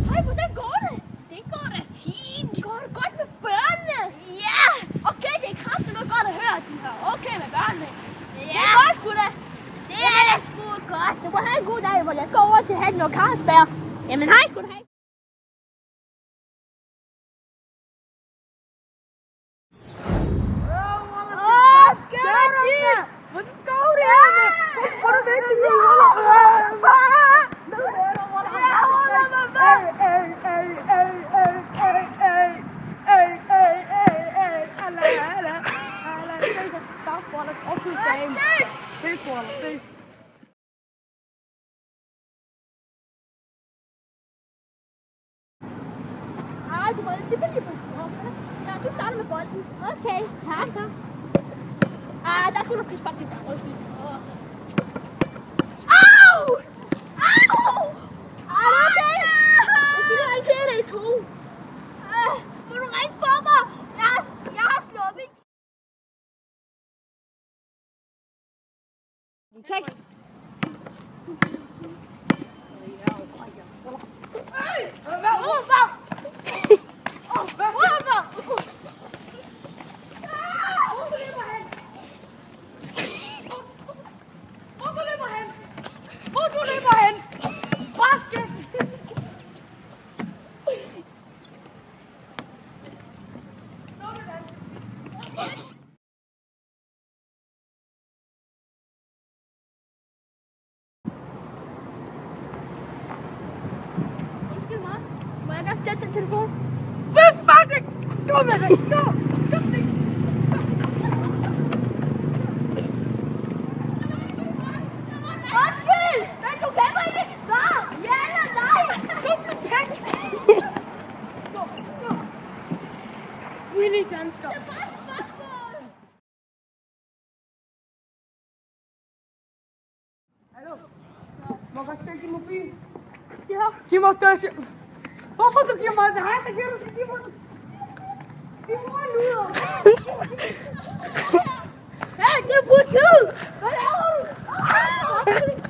Hej, hvordan går det? Det går da fint. Går det godt med børnene? Ja. Okay, det er kraftigt noget godt at høre, at de har okay med børnene. Ja. Det er godt, gutter. Det er da sgu godt. Du må have en god dag, hvor jeg går over til Hanne og Carlsberg. Jamen hej sgu da hej. Skønne! Hvordan går det her? Hvor er det vigtigt, vi holder? Ej, du må lige på sporet. Ja, du starter med bolden. Okay, tak så. Der er kun noget frispark i dag. Undskyld. Au! Au! Er det okay? Jeg gider ikke se det i to. Må du ringe for mig? Jeg har sluppet. Tak. Må jeg godt sætte den telefon? Hvad fuck? Kom med det! Kom! Undskyld! Men du kan mig ikke svare! Ja eller nej? Willy dansker. Det er bare et spørgsmål. Hallo? Må jeg godt stille din mobil? Ja. Giv mig det. Hvorfor du giver mig det her? Så giver du skal give mig det. Giv mig luder. Hey, det er politiet! Hvad laver du?